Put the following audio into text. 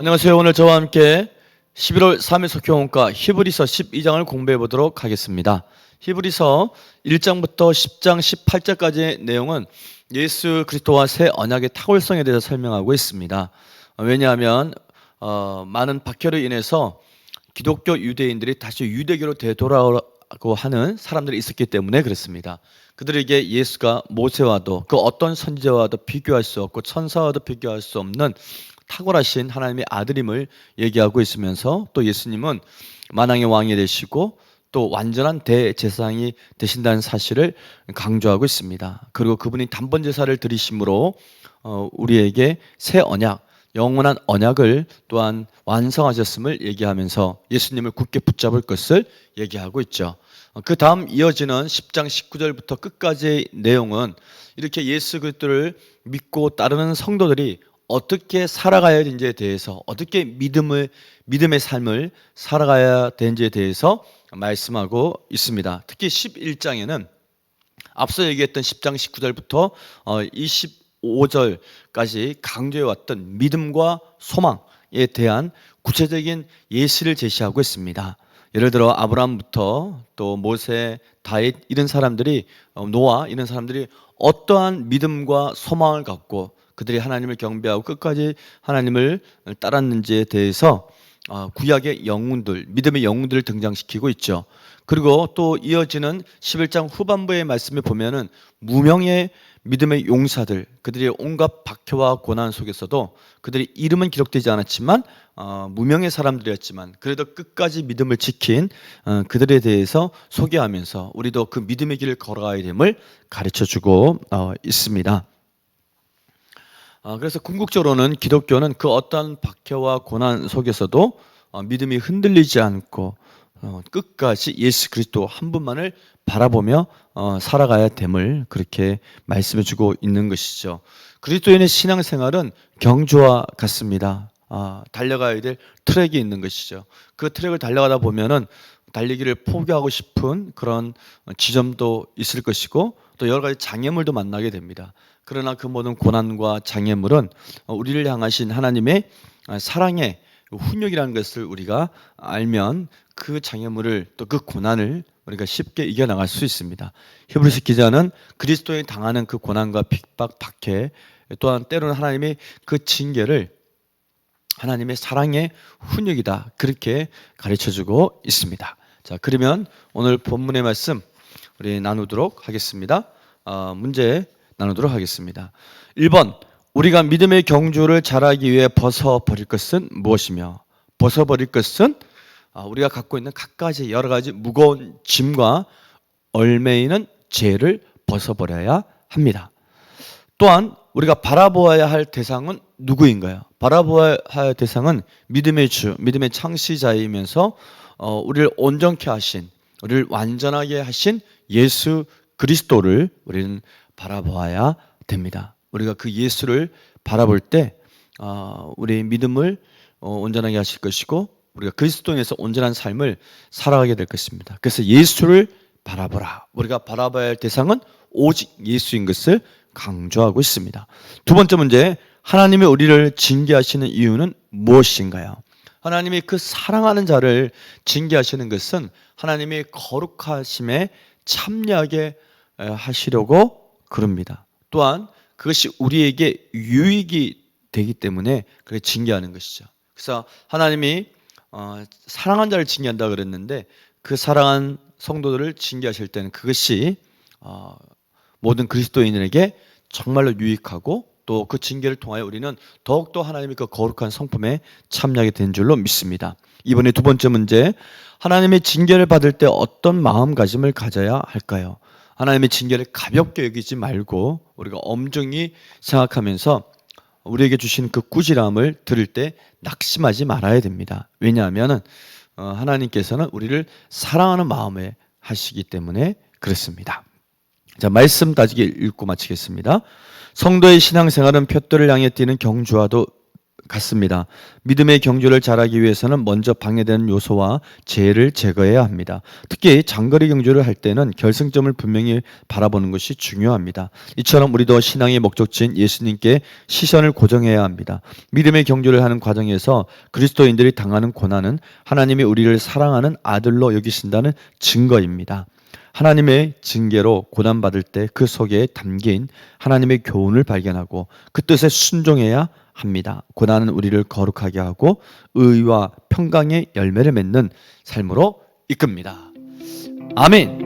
안녕하세요. 오늘 저와 함께 11월 3일 속효원과 히브리서 12장을 공부해 보도록 하겠습니다. 히브리서 1장부터 10장 18절까지의 내용은 예수 그리스도와 새 언약의 탁월성에 대해서 설명하고 있습니다. 왜냐하면 많은 박해로 인해서 기독교 유대인들이 다시 유대교로 되돌아오라고 하는 사람들이 있었기 때문에 그렇습니다. 그들에게 예수가 모세와도 그 어떤 선지자와도 비교할 수 없고 천사와도 비교할 수 없는 탁월하신 하나님의 아들임을 얘기하고 있으면서 또 예수님은 만왕의 왕이 되시고 또 완전한 대제사장이 되신다는 사실을 강조하고 있습니다. 그리고 그분이 단번 제사를 드리심으로 우리에게 새 언약, 영원한 언약을 또한 완성하셨음을 얘기하면서 예수님을 굳게 붙잡을 것을 얘기하고 있죠. 그 다음 이어지는 10장 19절부터 끝까지의 내용은 이렇게 예수 그리스도를 믿고 따르는 성도들이 어떻게 살아가야 되는지에 대해서, 어떻게 믿음의 삶을 살아가야 되는지에 대해서 말씀하고 있습니다. 특히 11장에는 앞서 얘기했던 10장 19절부터 25절까지 강조해왔던 믿음과 소망에 대한 구체적인 예시를 제시하고 있습니다. 예를 들어 아브라함부터 또 모세, 다윗 이런 사람들이, 노아 이런 사람들이 어떠한 믿음과 소망을 갖고 그들이 하나님을 경배하고 끝까지 하나님을 따랐는지에 대해서 구약의 영웅들, 믿음의 영웅들을 등장시키고 있죠. 그리고 또 이어지는 11장 후반부의 말씀에 보면은 무명의 믿음의 용사들, 그들이 온갖 박해와 고난 속에서도 그들이 이름은 기록되지 않았지만 무명의 사람들이었지만 그래도 끝까지 믿음을 지킨 그들에 대해서 소개하면서 우리도 그 믿음의 길을 걸어가야 됨을 가르쳐주고 있습니다. 그래서 궁극적으로는 기독교는 그 어떤 박해와 고난 속에서도 믿음이 흔들리지 않고 끝까지 예수 그리스도 한 분만을 바라보며 살아가야 됨을 그렇게 말씀해 주고 있는 것이죠. 그리스도인의 신앙생활은 경주와 같습니다. 달려가야 될 트랙이 있는 것이죠. 그 트랙을 달려가다 보면은 달리기를 포기하고 싶은 그런 지점도 있을 것이고 또 여러 가지 장애물도 만나게 됩니다. 그러나 그 모든 고난과 장애물은 우리를 향하신 하나님의 사랑의 훈육이라는 것을 우리가 알면 그 장애물을 또 그 고난을 우리가 쉽게 이겨나갈 수 있습니다. 히브리서 기자는 그리스도에 당하는 그 고난과 핍박, 박해 또한 때로는 하나님의 그 징계를 하나님의 사랑의 훈육이다 그렇게 가르쳐주고 있습니다. 자, 그러면 오늘 본문의 말씀 우리 나누도록 하겠습니다. 문제 나누도록 하겠습니다. 1번, 우리가 믿음의 경주를 잘하기 위해 벗어버릴 것은 무엇이며, 벗어버릴 것은 우리가 갖고 있는 갖가지 여러 가지 무거운 짐과 얽매이는 죄를 벗어버려야 합니다. 또한 우리가 바라보아야 할 대상은 누구인가요? 바라보아야 할 대상은 믿음의 주, 믿음의 창시자이면서 우리를 온전케 하신, 우리를 완전하게 하신 예수 그리스도를 우리는 바라보아야 됩니다. 우리가 그 예수를 바라볼 때 우리의 믿음을 온전하게 하실 것이고 우리가 그리스도인에서 온전한 삶을 살아가게 될 것입니다. 그래서 예수를 바라보라. 우리가 바라봐야 할 대상은 오직 예수인 것을 강조하고 있습니다. 두 번째 문제, 하나님이 우리를 징계하시는 이유는 무엇인가요? 하나님이 그 사랑하는 자를 징계하시는 것은 하나님의 거룩하심에 참여하게 하시려고 그럽니다. 또한 그것이 우리에게 유익이 되기 때문에 그렇게 징계하는 것이죠. 그래서 하나님이 사랑한 자를 징계한다 그랬는데 그 사랑한 성도들을 징계하실 때는 그것이 모든 그리스도인에게 정말로 유익하고 또 그 징계를 통하여 우리는 더욱더 하나님의 그 거룩한 성품에 참여하게 된 줄로 믿습니다. 이번에 두 번째 문제, 하나님의 징계를 받을 때 어떤 마음가짐을 가져야 할까요? 하나님의 징계를 가볍게 여기지 말고 우리가 엄중히 생각하면서 우리에게 주신 그 꾸지람을 들을 때 낙심하지 말아야 됩니다. 왜냐하면 하나님께서는 우리를 사랑하는 마음에 하시기 때문에 그렇습니다. 자, 말씀 따지기 읽고 마치겠습니다. 성도의 신앙생활은 푯대를 향해 뛰는 경주와도 같습니다. 믿음의 경주를 잘하기 위해서는 먼저 방해되는 요소와 재해를 제거해야 합니다. 특히 장거리 경주를 할 때는 결승점을 분명히 바라보는 것이 중요합니다. 이처럼 우리도 신앙의 목적지인 예수님께 시선을 고정해야 합니다. 믿음의 경주를 하는 과정에서 그리스도인들이 당하는 고난은 하나님이 우리를 사랑하는 아들로 여기신다는 증거입니다. 하나님의 징계로 고난받을 때 그 속에 담긴 하나님의 교훈을 발견하고 그 뜻에 순종해야 합니다. 고난은 우리를 거룩하게 하고 의와 평강의 열매를 맺는 삶으로 이끕니다. 아멘.